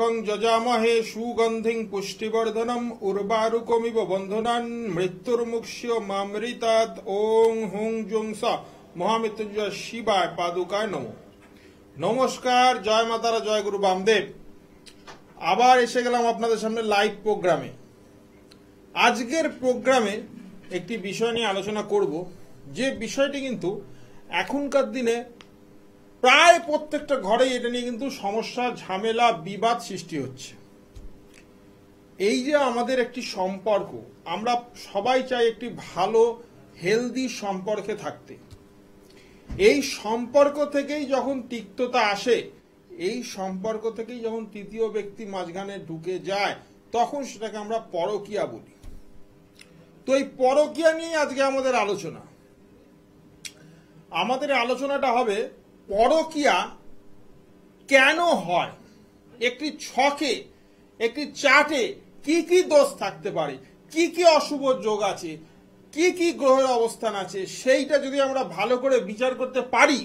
त्र्यंबकं यजामहे सुगंधिं पुष्टिवर्धनम् उर्वारुकमिव बन्धनान् मृत्युर्मुक्ष्यमामृतात्। ओं हुं जुं स মহামৃত্যুঞ্জয় শিবায় পাদুকায় নমঃ। নমস্কার, জয় মাতারা, জয় গুরু বামদেব। আবার এসে গেলাম আপনাদের সামনে লাইভ প্রোগ্রামে। আজকের প্রোগ্রামে একটি বিষয় নিয়ে আলোচনা করব, যে বিষয়টি কিন্তু এখনকার দিনে প্রায় প্রত্যেকটা ঘরেই এটা নিয়ে কিন্তু সমস্যা, ঝামেলা, বিবাদ সৃষ্টি হচ্ছে। এই যে আমাদের একটি সম্পর্ক, আমরা সবাই চাই একটি ভালো হেলদি সম্পর্কে থাকতে। এই সম্পর্ক থেকেই যখন তিক্ততা আসে, এই সম্পর্ক থেকেই যখন তৃতীয় ব্যক্তি মাঝখানে ঢুকে যায়, তখন সেটাকে আমরা পরকীয়া বলি। তো এই পরকীয়া নিয়ে আজকে আমাদের আলোচনা। আমাদের আলোচনাটা হবে পরকীয়া কেন হয়, একটি ছকে, একটি চার্টে কি কি দোষ থাকতে পারে, কি কি অশুভ যোগ আছে, কি কি গ্রহের অবস্থান আছে, সেইটা যদি আমরা ভালো করে বিচার করতে পারি,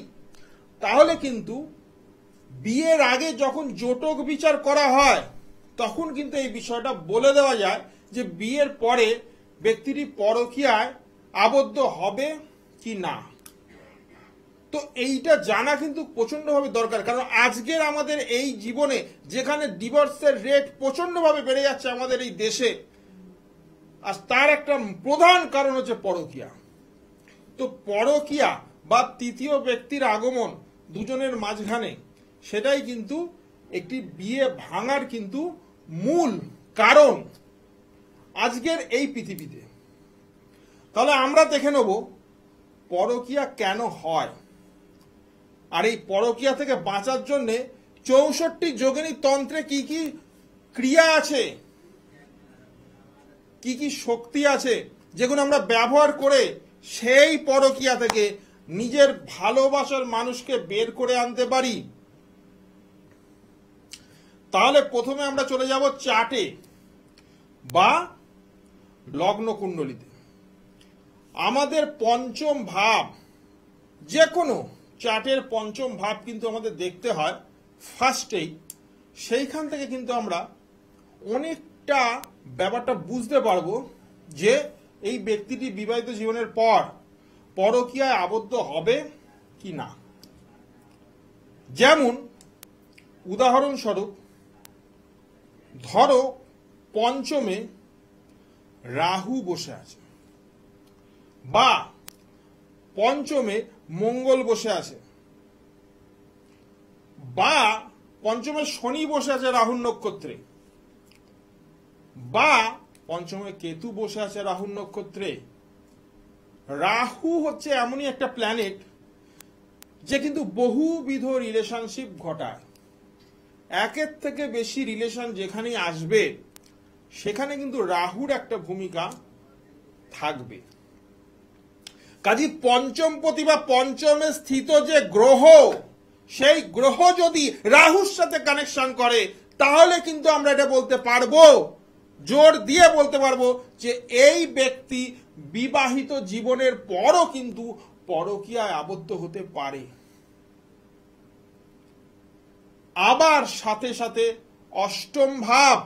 তাহলে কিন্তু বিয়ের আগে যখন জোটক বিচার করা হয়, তখন কিন্তু এই বিষয়টা বলে দেওয়া যায় যে বিয়ের পরে ব্যক্তিটি পরকীয়ায় আবদ্ধ হবে কি না। তো এইটা জানা কিন্তু প্রচন্ডভাবে দরকার, কারণ আজকের আমাদের এই জীবনে যেখানে ডিভোর্সের রেট প্রচন্ডভাবে বেড়ে যাচ্ছে আমাদের এই দেশে, আর তার একটা প্রধান কারণ হচ্ছে পরকীয়া। তো পরকীয়া বা তৃতীয় ব্যক্তির আগমন দুজনের মাঝখানে, সেটাই কিন্তু একটি বিয়ে ভাঙার কিন্তু মূল কারণ আজকের এই পৃথিবীতে। তাহলে আমরা দেখে নেব পরকীয়া কেন হয়, আর এই পরকীয়া থেকে বাঁচার জন্য 64 যোগিনী তন্ত্রে কি কি ক্রিয়া আছে, কি কি শক্তি আছে, যেগুলো আমরা ব্যবহার করে সেই পরকীয়া থেকে নিজের ভালোবাসার মানুষকে বের করে আনতে পারি। তাহলে প্রথমে আমরা চলে যাব চার্টে বা লগ্ন কুণ্ডলিতে। আমাদের পঞ্চম ভাব, যে কোনো চার্টের পঞ্চম ভাব কিন্তু আমাদের দেখতে হয় ফার্স্টেই। সেইখান থেকে কিন্তু আমরা অনেকটা ব্যাপারটা বুঝতে পারবো যে এই ব্যক্তিটি বিবাহিত জীবনের পর পরকীয়ায় আবদ্ধ হবে কি না। যেমন উদাহরণস্বরূপ, ধরো পঞ্চমে রাহু বসে আছে, বা পঞ্চমে মঙ্গল বসে আছে, বা পঞ্চমে শনি বসে আছে রাহুর নক্ষত্রে, বা পঞ্চমে কেতু বসে আছে রাহুর নক্ষত্রে। রাহু হচ্ছে এমনই একটা প্ল্যানেট যে কিন্তু বহুবিধ রিলেশনশিপ ঘটায়। একের থেকে বেশি রিলেশন যেখানেই আসবে, সেখানে কিন্তু রাহুর একটা ভূমিকা থাকবে। কাজী পঞ্চমপতি বা পঞ্চমে স্থিত যে গ্রহ, সেই গ্রহ যদি রাহুর সাথে কানেকশন করে, তাহলে কিন্তু আমরা এটা বলতে পারবো, জোর দিয়ে বলতে পারবো যে এই ব্যক্তি বিবাহিত জীবনের পরও কিন্তু পরকীয়ায় আবদ্ধ হতে পারে। আবার সাথে সাথে অষ্টম ভাব,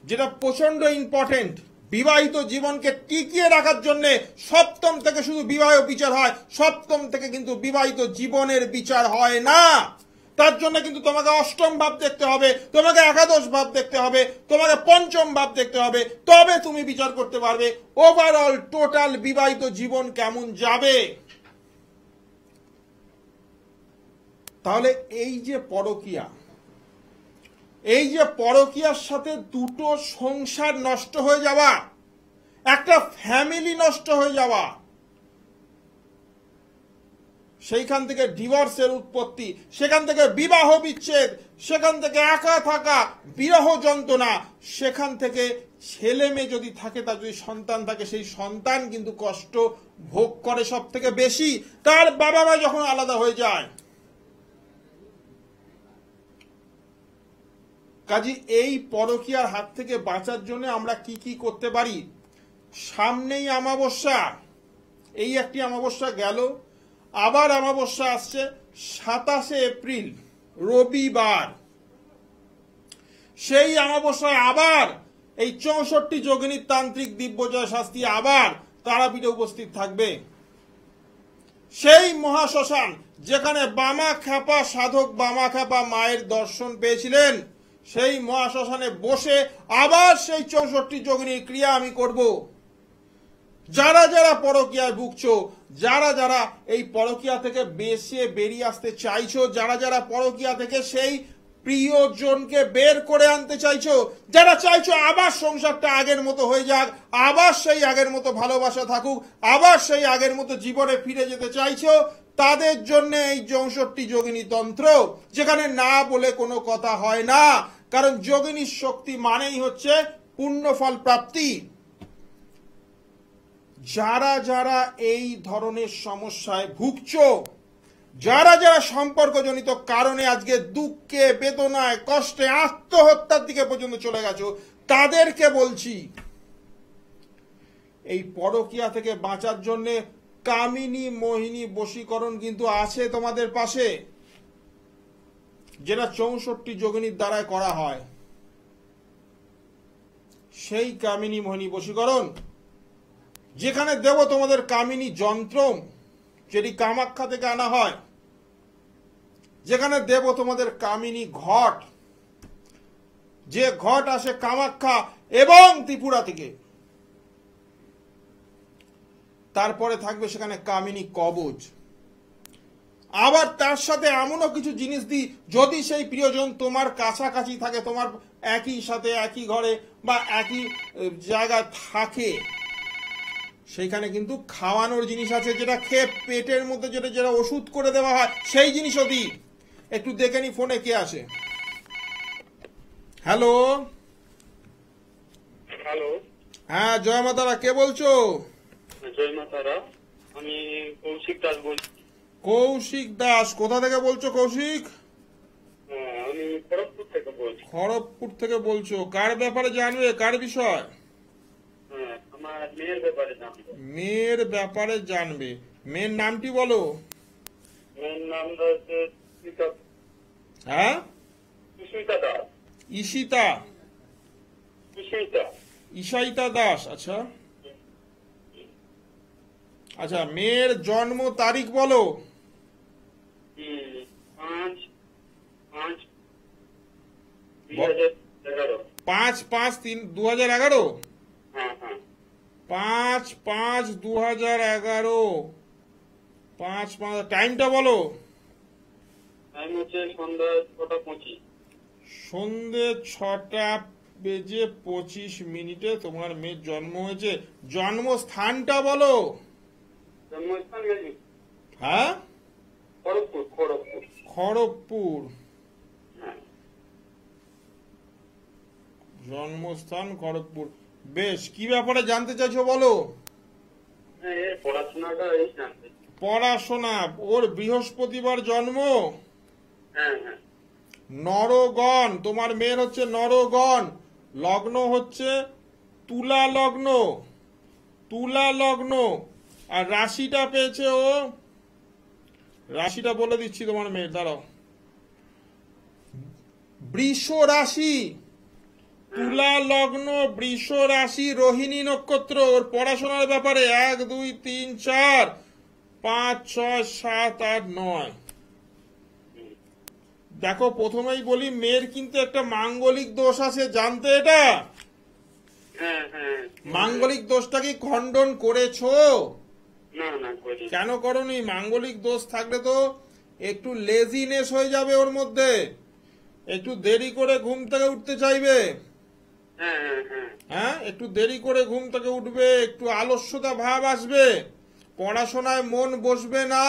যেটা প্রচন্ড ইম্পর্টেন্ট, বিবাহিত জীবনকে টিকিয়ে রাখার জন্য সপ্তম থেকে শুধু বিবাহ বিচার হয়, সপ্তম থেকে কিন্তু বিবাহিত জীবনের বিচার হয় না। তার জন্য কিন্তু তোমাকে অষ্টম ভাব দেখতে হবে, তোমাকে একাদশ ভাব দেখতে হবে, তোমাকে পঞ্চম ভাব দেখতে হবে, তবে তুমি বিচার করতে পারবে ওভারঅল টোটাল বিবাহিত জীবন কেমন যাবে। তাহলে এই যে পরকীয়া, এই যে পরকীয়ার সাথে দুটো সংসার নষ্ট হয়ে যাওয়া, একটা ফ্যামিলি নষ্ট হয়ে যাওয়া, সেইখান থেকে ডিভোর্সের উৎপত্তি, সেখান থেকে বিবাহ বিচ্ছেদ, সেখান থেকে একা থাকা, বিরহ যন্ত্রণা, সেখান থেকে ছেলে মেয়ে যদি থাকে, তার যদি সন্তান থাকে, সেই সন্তান কিন্তু কষ্ট ভোগ করে সব থেকে বেশি তার বাবা মা যখন আলাদা হয়ে যায়। কাজী এই পরকীয়ার হাত থেকে বাঁচার জন্য আমরা কি কি করতে পারি। সামনেই অমাবস্যা, এই একটি অমাবস্যা গেল, আবার অমাবস্যা আসছে 27 এপ্রিল রবিবার। সেই অমাবস্যায় আবার এই 64 যোগিনীর তান্ত্রিক দিব্যজয় শাস্ত্রী আবার তারাপীঠে উপস্থিত থাকবে। সেই মহাশ্মশান যেখানে বামা খ্যাপা সাধক বামা খ্যাপা মায়ের দর্শন পেয়েছিলেন, সেই মহাশ্মশানে বসে আবার সেই 64 যোগিনীর ক্রিয়া আমি করব। যারা যারা পরকীয়ায় ভুগছো, যারা যারা এই পরকীয়া থেকে বেরিয়ে আসতে চাইছো, যারা যারা পরকীয়া থেকে সেই প্রিয়জনকে বের করে আনতে চাইছো, যারা চাইছো আবার সংসারটা আগের মতো হয়ে যাক, আবার সেই আগের মতো ভালোবাসা থাকুক, আবার সেই আগের মতো জীবনে ফিরে যেতে চাইছো, তাদের জন্য এই 64 যোগিনী তন্ত্র, যেখানে না বলে কোনো কথা হয় না। কারণ যোগিনীর শক্তি মানেই হচ্ছে পুণ্যফল প্রাপ্তি। যারা যারা এই ধরনের সমস্যায় ভুগছো, যারা যারা সম্পর্কজনিত কারণে আজকে দুঃখে বেদনায় কষ্টে আত্মহত্যার দিকে পর্যন্ত চলে গেছো, তাদেরকে বলছি এই পরকীয়া থেকে বাঁচার জন্য কামিনী মোহিনী বশীকরণ কিন্তু আছে তোমাদের পাশে, যেটা 64 যোগিনীর দ্বারায় করা হয়। সেই কামিনী মোহিনী বশীকরণ যেখানে দেব তোমাদের কামিনী যন্ত্র, যেটি কামাখ্যা থেকে আনা হয়, যেখানে দেব তোমাদের কামিনী ঘট, যে ঘট আসে কামাখ্যা এবং ত্রিপুরা থেকে। তারপরে থাকবে সেখানে কামিনী কবচ। আবার তার সাথে এমনও কিছু জিনিস দিই, যদি সেই প্রিয়জন তোমার কাছাকাছি থাকে, তোমার একই সাথে একই ঘরে বা একই জায়গায় থাকে, সেইখানে কিন্তু খাওয়ানোর জিনিস আছে, যেটা খেয়ে পেটের মধ্যে যেটা যেটা ওষুধ করে দেওয়া হয়, সেই জিনিসও দিই। একটু দেখে নি ফোনে কে আছে। হ্যালো হ্যালো, হ্যাঁ জয় মাতারা, কে বলছো? জয় মাতারা, আমি কৌশিক দাস বলছি। কৌশিক দাস, কোথা থেকে বলছো কৌশিক? আমি খড়গপুর থেকে বলছি। খড়গপুর থেকে বলছো, কার ব্যাপারে জানবে, কার বিষয়? আমার মেয়ের ব্যাপারে জানবো। মেয়ের ব্যাপারে জানবে। মেয়ের নামটি বলো। মেয়ের নাম হচ্ছে হ্যাঁ, সুস্মিতা দাস। ঈশিতা, সুস্মিতা ঈশাইতা দাস। আচ্ছা আচ্ছা, মেয়ের জন্ম তারিখ বলো। 5/5/2011। 5/5/2011। হ্যাঁ হ্যাঁ, 5/5/2011। 5/5, টাইমটা বলো। টাইম হচ্ছে সন্ধ্যা 6:25। সন্ধে 6:25 তোমার মেয়ের জন্ম হয়েছে। জন্মস্থানটা বলো। জন্মস্থান হ্যাঁ, খড়গপুর। খড়গপুর। খড়গপুর। হ্যাঁ, জন্মস্থান খড়গপুর। বেশ, কি ব্যাপারে জানতে চাইছো বলো। এর পড়াশোনাটা এই জানতে। পড়াশোনা, ওর বৃহস্পতিবার জন্ম। হ্যাঁ হ্যাঁ, নরগণ, তোমার মেয়ের হচ্ছে নরগণ। লগ্ন হচ্ছে তুলা লগ্ন। তুলা লগ্ন। আর রাশিটা পেয়েছে ও, রাশিটা বলে দিচ্ছি তোমার মেয়ের, দাঁড়াও। বৃষ রাশি, তুলা লগ্ন, বৃষ রাশি, রোহিণী নক্ষত্র। ওর পড়াশোনার ব্যাপারে 1 2 3 4 5 6 7 8 9। দেখো, প্রথমেই বলি, মেয়ের কিন্তু একটা মাঙ্গলিক দোষ আছে, জানতে এটা? হ্যাঁ হ্যাঁ। মাঙ্গলিক দোষটা কি খণ্ডন করেছো? না না, করি। কেন করনি? মাঙ্গলিক দোষ থাকলে তো একটু লেজিনেস হয়ে যাবে ওর মধ্যে, একটু দেরি করে ঘুম থেকে উঠতে চাইবে। হ্যাঁ হ্যাঁ হ্যাঁ, হ্যাঁ, একটু দেরি করে ঘুম থেকে উঠবে, একটু আলস্যতা ভাব আসবে, পড়াশোনায় মন বসবে না।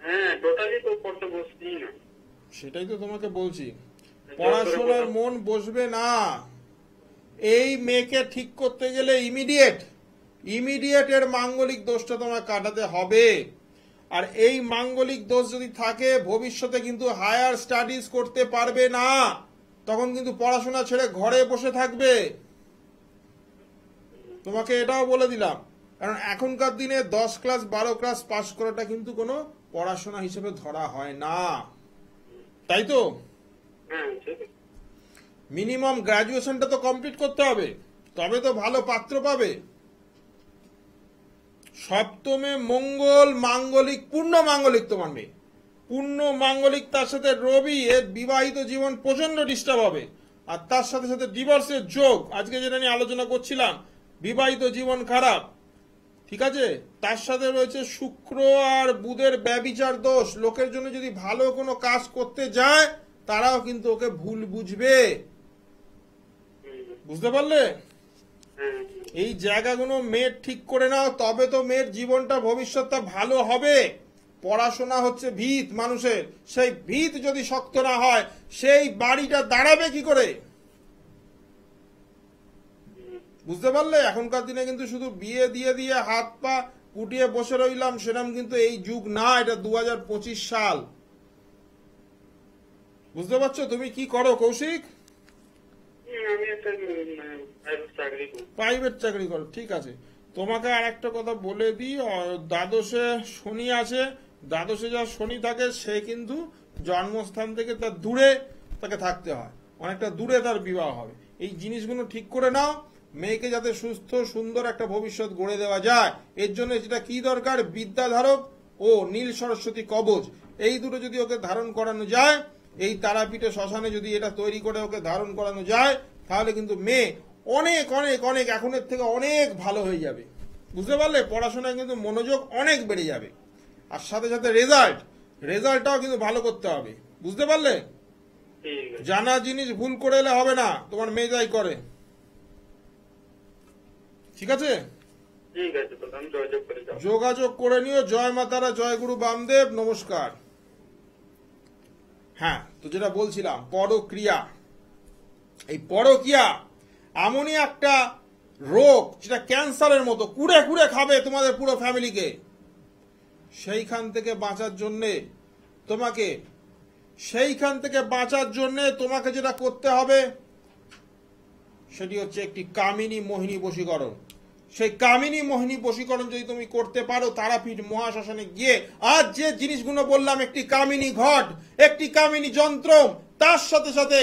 হ্যাঁ, টোটালি তো পড়তে বসছি না। সেটাই তো তোমাকে বলছি, পড়াশোনায় মন বসবে না। এই মেয়েকে ঠিক করতে গেলে ইমিডিয়েট এর মাঙ্গলিক দোষটা তোমার কাটাতে হবে। আর এই মাঙ্গলিক দোষ যদি থাকে, ভবিষ্যতে কিন্তু হায়ার স্টাডিজ করতে পারবে না। তখন কিন্তু পড়াশোনা ছেড়ে ঘরে বসে থাকবে। তোমাকে এটাও বলে দিলাম, কারণ এখনকার দিনে 10 ক্লাস 12 ক্লাস পাস করাটা কিন্তু কোনো পড়াশোনা হিসেবে ধরা হয় না, তাই তো? হ্যাঁ, ঠিক। মিনিমাম গ্রাজুয়েশনটা তো কমপ্লিট করতে হবে, তবে তো ভালো পাত্র পাবে। সপ্তমে মঙ্গল মাঙ্গলিক, পূর্ণ মাঙ্গলিক তোমার মেয়ে, পূর্ণ মাঙ্গলিক, তার সাথে রবি, এর বিবাহিত জীবন প্রচন্ড ডিস্টার্ব হবে। আর তার সাথে সাথে ডিভোর্সের যোগ, আজকে যেটা নিয়ে আলোচনা করছিলাম, বিবাহিত জীবন খারাপ, ঠিক আছে। তার সাথে রয়েছে শুক্র আর বুধের ব্যভিচার দোষ। লোকের জন্য যদি ভালো কোনো কাজ করতে যায়, তারাও কিন্তু ওকে ভুল বুঝবে, বুঝতে পারলে? এই জায়গাগুলো মেয়ের ঠিক করে নাও, তবে তো মেয়ের জীবনটা, ভবিষ্যৎটা ভালো হবে। পড়াশোনা হচ্ছে ভিত মানুষের, সেই ভিত যদি শক্ত না হয়, সেই বাড়িটা দাঁড়াবে কি করে, বুঝতে পারলে? এখনকার দিনে কিন্তু শুধু বিয়ে দিয়ে দিয়ে হাত পা কুটিয়ে বসে রইলাম, সেরকম কিন্তু এই যুগ না। এটা 2025 সাল, বুঝতে পারছো? তুমি কি করো কৌশিক? আমি একটা চাকরি করি। প্রাইভেট চাকরি করো, ঠিক আছে। তোমাকে আর একটা কথা বলে দিই, দ্বাদশে শনি আছে। দ্বাদশে যা শনি থাকে, সে কিন্তু জন্মস্থান থেকে তার দূরে তাকে থাকতে হয়, অনেকটা দূরে তার বিবাহ হবে। এই জিনিসগুলো ঠিক করে নাও, মেয়েকে যাতে সুস্থ সুন্দর একটা ভবিষ্যৎ গড়ে দেওয়া যায়। এর জন্য যেটা কি দরকার, বিদ্যাধারক ও নীল সরস্বতী কবচ, এই দুটো যদি ওকে ধারণ করানো যায়, এই তারাপীঠে শ্মশানে যদি এটা তৈরি করে ওকে ধারণ করানো যায়, তাহলে কিন্তু মেয়ে অনেক অনেক অনেক এখনের থেকে অনেক ভালো হয়ে যাবে, বুঝতে পারলে? পড়াশোনায় কিন্তু মনোযোগ অনেক বেড়ে যাবে। আর সাথে সাথে রেজাল্টটাও কিন্তু ভালো করতে হবে, বুঝতে পারলে? জানা জিনিস ভুল করে এলে হবে না, তোমার মেয়ে যাই করে, ঠিক আছে? ঠিক আছে, আমি যোগাযোগ করে যাবো। যোগাযোগ করে নিও। জয় মাতারা, জয় গুরু বামদেব, নমস্কার। হ্যাঁ, তো যেটা বলছিলাম, পরক্রিয়া। এই পরক্রিয়া এমনই একটা রোগ যেটা ক্যান্সারের মতো কুড়ে কুড়ে খাবে তোমাদের পুরো ফ্যামিলিকে। সেইখান থেকে বাঁচার জন্যে তোমাকে যেটা করতে হবে, সেটি হচ্ছে একটি কামিনী মোহিনী বশীকরণ। সেই কামিনী মোহিনী বশীকরণ যদি তুমি করতে পারো, তারাপীঠ মহাশ্মশানে গিয়ে, আজ যে জিনিসগুলো বললাম, একটি কামিনী ঘট, একটি কামিনী যন্ত্র, তার সাথে সাথে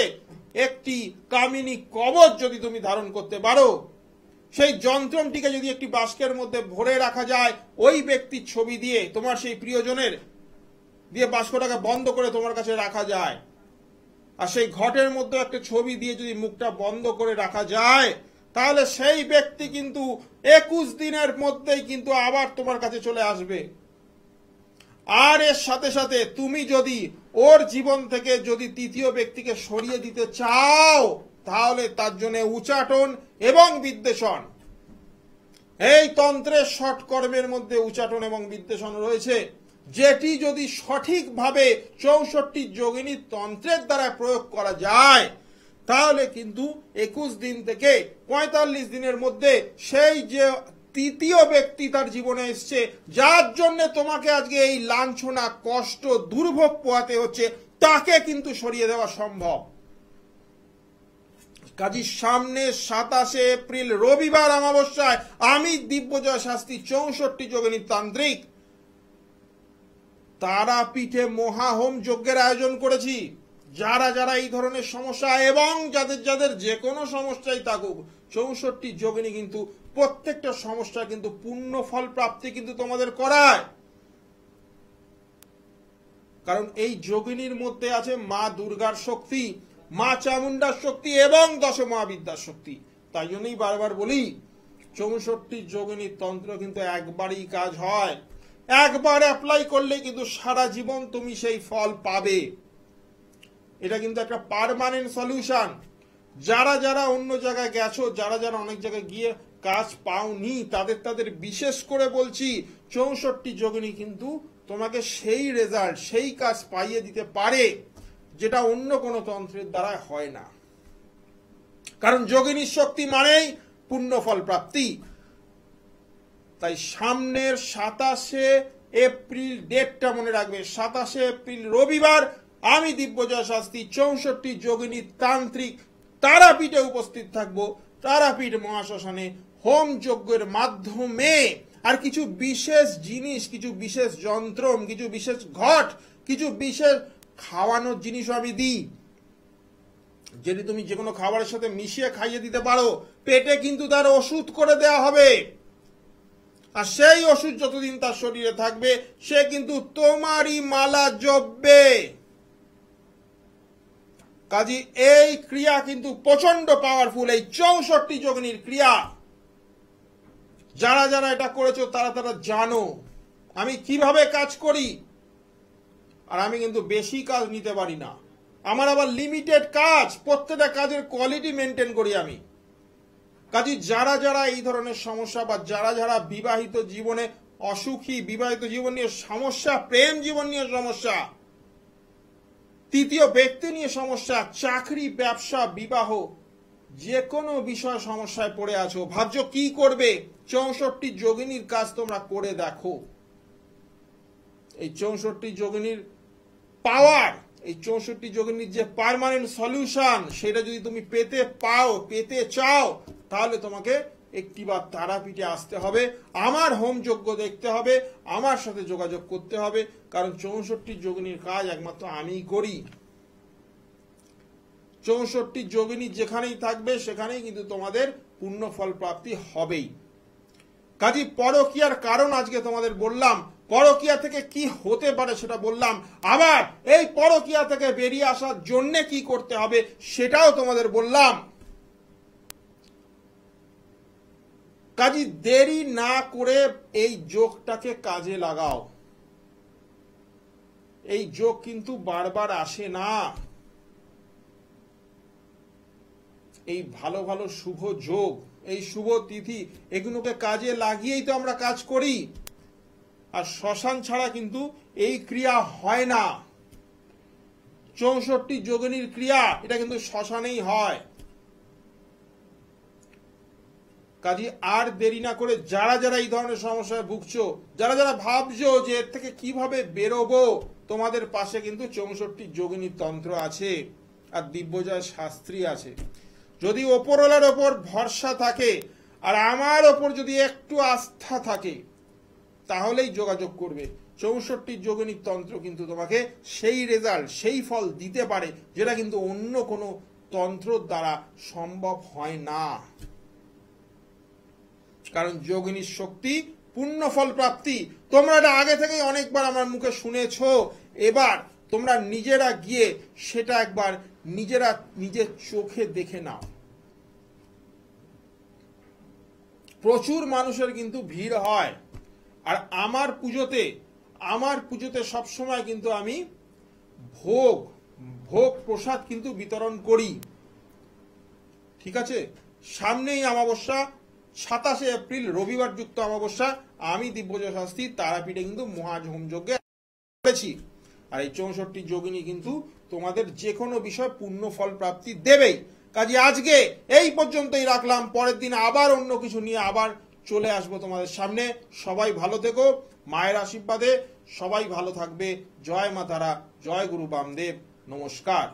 একটি কামিনী কবচ যদি তুমি ধারণ করতে পারো, সেই যন্ত্রটিকে যদি একটি বাস্কের মধ্যে ভরে রাখা যায়, ওই ব্যক্তির ছবি দিয়ে, তোমার সেই প্রিয়জনের দিয়ে বাস্কটাকে বন্ধ করে তোমার কাছে রাখা যায়, আর সেই ঘটের মধ্যে একটা ছবি দিয়ে যদি মুখটা বন্ধ করে রাখা যায়, তাহলে সেই ব্যক্তি কিন্তু 21 দিনের মধ্যেই কিন্তু আবার তোমার কাছে চলে আসবে। আর এর সাথে সাথে তুমি যদি ওর জীবন থেকে যদি তৃতীয় ব্যক্তিকে সরিয়ে দিতে চাও, তাহলে তার জন্য উচাটন এবং বিদ্বেষণ, এই তন্ত্রের ষট কর্মের মধ্যে উচাটন এবং বিদ্বেষণ রয়েছে, যেটি যদি সঠিকভাবে 64 যোগিনী তন্ত্রের দ্বারা প্রয়োগ করা যায়, তাহলে কিন্তু 21 দিন থেকে 45 দিনের মধ্যে সেই যে তৃতীয় ব্যক্তি তার জীবনে এসছে, যার জন্য তোমাকে আজকে এই লাঞ্ছনা, কষ্ট, দুর্ভোগ পোহাতে হচ্ছে, তাকে কিন্তু সরিয়ে দেওয়া সম্ভব। কাজী সামনে 27 এপ্রিল রবিবার অমাবস্যায় আমি দিব্যজয় শাস্ত্রী 64 যোগিনী তান্ত্রিক তারাপীঠে মহাহোম যজ্ঞের আয়োজন করেছি। যারা যারা এই ধরনের সমস্যা এবং যাদের যাদের যে কোনো সমস্যাই থাকুক, 64 যোগিনী কিন্তু প্রত্যেকটা সমস্যা কিন্তু পূর্ণ ফল প্রাপ্তি কিন্তু তোমাদের করায়। কারণ এই যোগিনীর মধ্যে আছে মা দুর্গার শক্তি, মা চামুন্ডার শক্তি এবং 10 মহাবিদ্যার শক্তি। তাই জন্যই বারবার বলি, 64 যোগিনী তন্ত্র কিন্তু একবারই কাজ হয়, একবার অ্যাপ্লাই করলে কিন্তু সারা জীবন তুমি সেই ফল পাবে। এটা কিন্তু একটা পার্মানেন্ট সলিউশন। যারা যারা অন্য জায়গায় গেছো, যারা যারা অনেক জায়গায় গিয়ে কাজ পাওনি, তাদের বিশেষ করে বলছি, 64 যোগিনী কিন্তু তোমাকে সেই রেজাল্ট, সেই কাজ পাইয়ে দিতে পারে, যেটা অন্য কোনো তন্ত্রের দ্বারা হয় না। কারণ যোগিনীর শক্তি মানেই পূর্ণ ফল প্রাপ্তি। তাই সামনের 27 এপ্রিল ডেটটা মনে রাখবে, 27 এপ্রিল রবিবার আমি দিব্যজয় শাস্ত্রী 64 যোগিনী তান্ত্রিক তারাপীঠে উপস্থিত থাকবো। তারাপীঠ মহাশ্মশানে হোম যজ্ঞের মাধ্যমে আর কিছু বিশেষ জিনিস, কিছু বিশেষ যন্ত্র, কিছু বিশেষ ঘট, কিছু বিশেষ খাওয়ানোর জিনিসও আমি দিই, যদি তুমি যে কোনো খাবারের সাথে মিশিয়ে খাইয়ে দিতে পারো, পেটে কিন্তু তার ওষুধ করে দেওয়া হবে, আর সেই ওষুধ যতদিন তার শরীরে থাকবে সে কিন্তু তোমারই মালা জপবে। কাজী এই ক্রিয়া কিন্তু প্রচন্ড পাওয়ারফুল, এই 64 যোগিনীর ক্রিয়া। যারা যারা এটা করেছো তারা তারা জানো আমি কিভাবে কাজ করি, আর আমি কিন্তু বেশি কাজ নিতে পারি না, আমার আবার লিমিটেড কাজ, প্রত্যেকটা কাজের কোয়ালিটি মেনটেন করি আমি। কাজী যারা যারা এই ধরনের সমস্যা, বা যারা যারা বিবাহিত জীবনে অসুখী, বিবাহিত জীবন নিয়ে সমস্যা, প্রেম জীবন নিয়ে সমস্যা, তৃতীয় ব্যক্তি নিয়ে সমস্যা, চাকরি, ব্যবসা, বিবাহ, যে কোনো বিষয় সমস্যায় পড়ে আছো, ভাবছো কি করবে, 64 যোগিনীর কাজ তোমরা করে দেখো। এই 64 যোগিনীর পাওয়ার, এই 64 যোগিনীর যে পার্মানেন্ট সলিউশন, সেটা যদি তুমি পেতে চাও, তাহলে তোমাকে একটিবার তারাপীঠে আসতে হবে, আমার হোম যজ্ঞ দেখতে হবে, আমার সাথে যোগাযোগ করতে হবে, কারণ 64 যোগিনীর কাজ একমাত্র আমিই করি। 64 যোগিনী যেখানেই থাকবে সেখানেই কিন্তু তোমাদের পূর্ণ ফল প্রাপ্তি হবেই। কাজী পরকীয়ার কারণ আজকে তোমাদের বললাম, পরকীয়া থেকে কি হতে পারে সেটা বললাম, আবার এই পরকীয়া থেকে বেরিয়ে আসার জন্য কি করতে হবে সেটাও তোমাদের বললাম। কাজী দেরি না করে এই যোগটাকে কাজে লাগাও। এই যোগ কিন্তু বারবার আসে না, এই ভালো ভালো শুভ যোগ, এই শুভ তিথি, এগুলোকে কাজে লাগিয়েই তো আমরা কাজ করি। আর শ্মশান ছাড়া কিন্তু এই ক্রিয়া হয় না। 64 যোগিনীর ক্রিয়া এটা কিন্তু শ্মশানেই হয়। কাজী আর দেরি না করে যারা যারা এই ধরনের সমস্যায় ভুগছো, যারা যারা ভাবছো যে এর থেকে কিভাবে বেরোবো, তোমাদের পাশে কিন্তু 64 যোগিনীর তন্ত্র আছে, আর দিব্যজয় শাস্ত্রী আছে। যদি ওপরওয়ালার ওপর ভরসা থাকে আর আমার ওপর যদি একটু আস্থা থাকে, তাহলেই যোগাযোগ করবে। 64 যোগিনীর তন্ত্র কিন্তু তোমাকে সেই রেজাল্ট, সেই ফল দিতে পারে, যেটা কিন্তু অন্য কোনো তন্ত্রর দ্বারা সম্ভব হয় না। কারণ যোগিনীর শক্তি পূর্ণ ফল প্রাপ্তি, তোমরা এটা আগে থেকেই অনেকবার আমার মুখে শুনেছো, এবার তোমরা নিজেরা গিয়ে সেটা একবার নিজেরা নিজের চোখে দেখে নাও। প্রচুর মানুষের কিন্তু ভিড় হয়, আর আমার পুজোতে সবসময় কিন্তু আমি ভোগ প্রসাদ কিন্তু বিতরণ করি। ঠিক আছে, সামনেই অমাবস্যা, 27 এপ্রিল রবিবার যুক্ত অমাবস্যা, আমি দিব্যজয় শাস্ত্রী তারাপীঠে কিন্তু মহাজ হোম যজ্ঞে করেছি। আর এই 64 যোগিনী কিন্তু তোমাদের যে কোনো বিষয় পূর্ণ ফল প্রাপ্তি দেবেই। কাজে আজকে এই পর্যন্তই রাখলাম, পরের দিন আবার অন্য কিছু নিয়ে আবার চলে আসবো তোমাদের সামনে। সবাই ভালো থেকো, মায়ের আশীর্বাদে সবাই ভালো থাকবে। জয় মা তারা, জয় গুরু বামদেব, নমস্কার।